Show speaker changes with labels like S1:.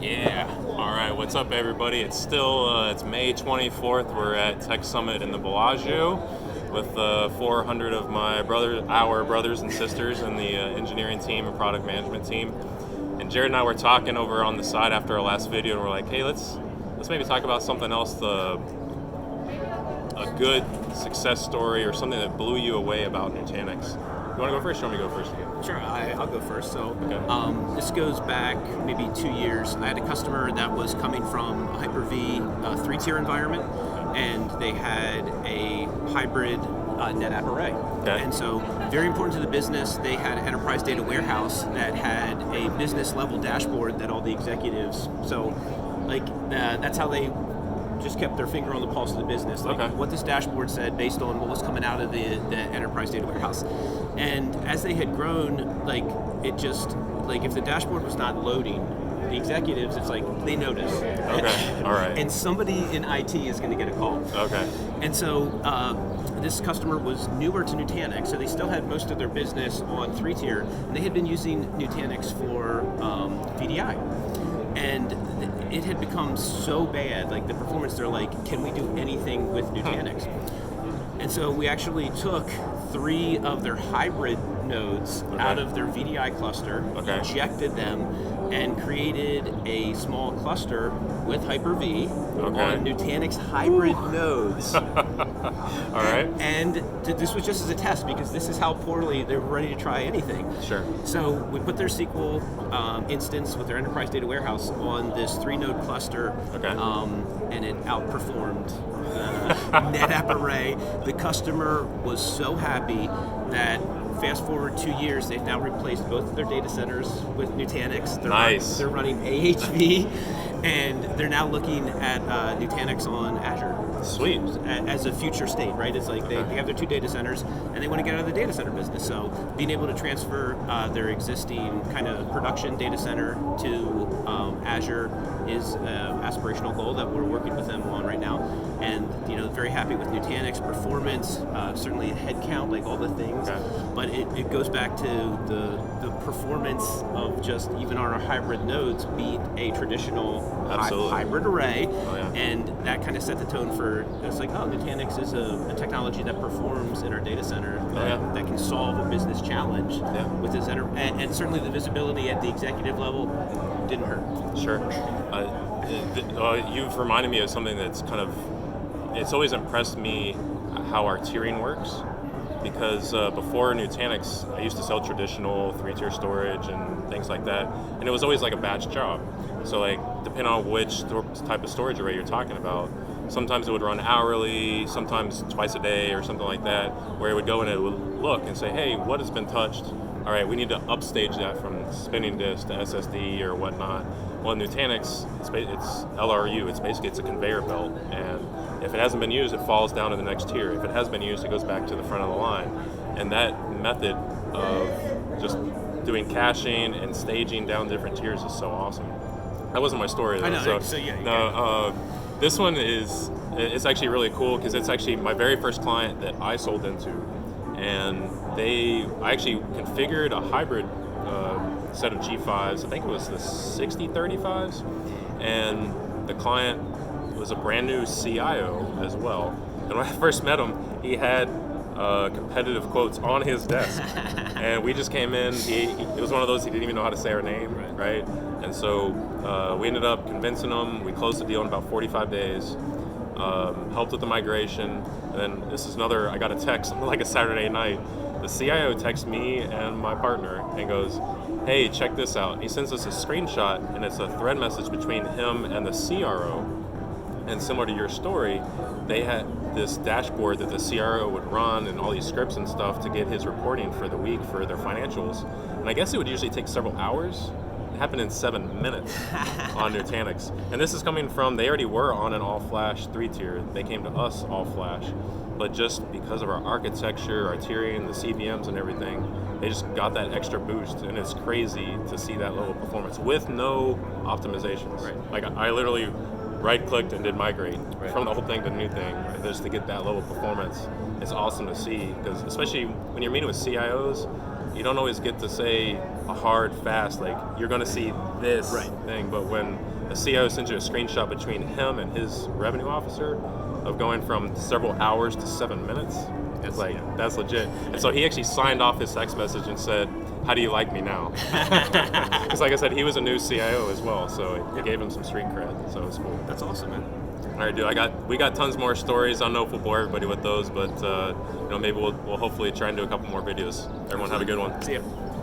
S1: Yeah. All right. What's up, everybody? It's still it's May 24th. We're at Tech Summit in the Bellagio with 400 of our brothers and sisters in the engineering team and product management team. And Jared and I were talking over on the side after our last video, and we're like, hey, let's maybe talk about something else, a good success story or something that blew you away about Nutanix. You want to go first or you want me to go first again?
S2: Sure, I'll go first. So
S1: Okay.
S2: this goes back maybe 2 years. I had a customer that was coming from a Hyper-V 3-tier environment, and they had a hybrid NetApp array.
S1: Okay.
S2: And so very important to the business, they had an enterprise data warehouse that had a business level dashboard that all the executives, that's how they just kept their finger on the pulse of the business, what this dashboard said based on what was coming out of the enterprise data warehouse. And as they had grown, if the dashboard was not loading, the executives, it's like they notice.
S1: Okay, all right.
S2: And somebody in IT is going to get a call.
S1: Okay.
S2: And so this customer was newer to Nutanix, so they still had most of their business on 3-tier, and they had been using Nutanix for VDI. And it had become so bad, like the performance, they're like, can we do anything with Nutanix? And so we actually took 3 of their hybrid nodes out of their VDI cluster, ejected them, and created a small cluster with Hyper-V on Nutanix hybrid nodes.
S1: All right.
S2: And this was just as a test, because this is how poorly they were ready to try anything.
S1: Sure.
S2: So we put their SQL instance with their enterprise data warehouse on this 3-node cluster, and it outperformed NetApp array. The customer was so happy that fast forward 2 years, they've now replaced both of their data centers with Nutanix. They're running AHV, and they're now looking at Nutanix on Azure.
S1: Sweet.
S2: As a future state, right? It's like they have their 2 data centers, and they want to get out of the data center business. So being able to transfer their existing kind of production data center to Azure is an aspirational goal that we're working with them on right now. And very happy with Nutanix performance, certainly headcount, like all the things. But it goes back to the performance of just even our hybrid nodes beat a traditional hybrid array. And that kind of set the tone for, it's like, Nutanix is a technology that performs in our data center that can solve a business challenge with this, and certainly the visibility at the executive level didn't hurt.
S1: Sure. You've reminded me of something that's it's always impressed me how our tiering works, because before Nutanix, I used to sell traditional 3-tier storage and things like that, and it was always like a batch job. So depending on which type of storage array you're talking about, sometimes it would run hourly, sometimes twice a day or something like that, where it would go and it would look and say, hey, what has been touched? All right, we need to upstage that from spinning disk to SSD or whatnot. Well, in Nutanix, it's LRU. It's a conveyor belt, and if it hasn't been used, it falls down to the next tier. If it has been used, it goes back to the front of the line. And that method of just doing caching and staging down different tiers is so awesome. That wasn't my story, though.
S2: I know.
S1: This one it's actually really cool, because it's actually my very first client that I sold into, and I actually configured a hybrid set of G5s. I think it was the 6035s, and the client was a brand new CIO as well. And when I first met him, he had competitive quotes on his desk, and we just came in. It was one of those, he didn't even know how to say our name, right? And so we ended up convincing him. We closed the deal in about 45 days. Helped with the migration, and then this is I got a text like a Saturday night. The CIO texts me and my partner and goes, hey, check this out. He sends us a screenshot, and it's a thread message between him and the CRO. And similar to your story, they had this dashboard that the CRO would run and all these scripts and stuff to get his reporting for the week for their financials. And I guess it would usually take several hours. It happened in 7 minutes on Nutanix. And this is coming from, they already were on an all-flash 3-tier. They came to us all-flash. But just because of our architecture, our tiering, the CVMs and everything, they just got that extra boost. And it's crazy to see that level of performance with no optimizations. Like I literally right-clicked and did migrate from the old thing to the new thing, just to get that level of performance. It's awesome to see, because especially when you're meeting with CIOs, you don't always get to say a hard, fast, like, you're going to see this
S2: Right.
S1: thing. But when a CIO sends you a screenshot between him and his revenue officer of going from several hours to 7 minutes, it's like, that's legit. And so he actually signed off his text message and said, how do you like me now? Because like I said, he was a new CIO as well, so it gave him some street cred, so it's cool.
S2: That's awesome, man.
S1: All right, dude. We got tons more stories. I don't know if we'll bore everybody with those, but maybe we'll hopefully try and do a couple more videos. Everyone have a good one.
S2: See ya.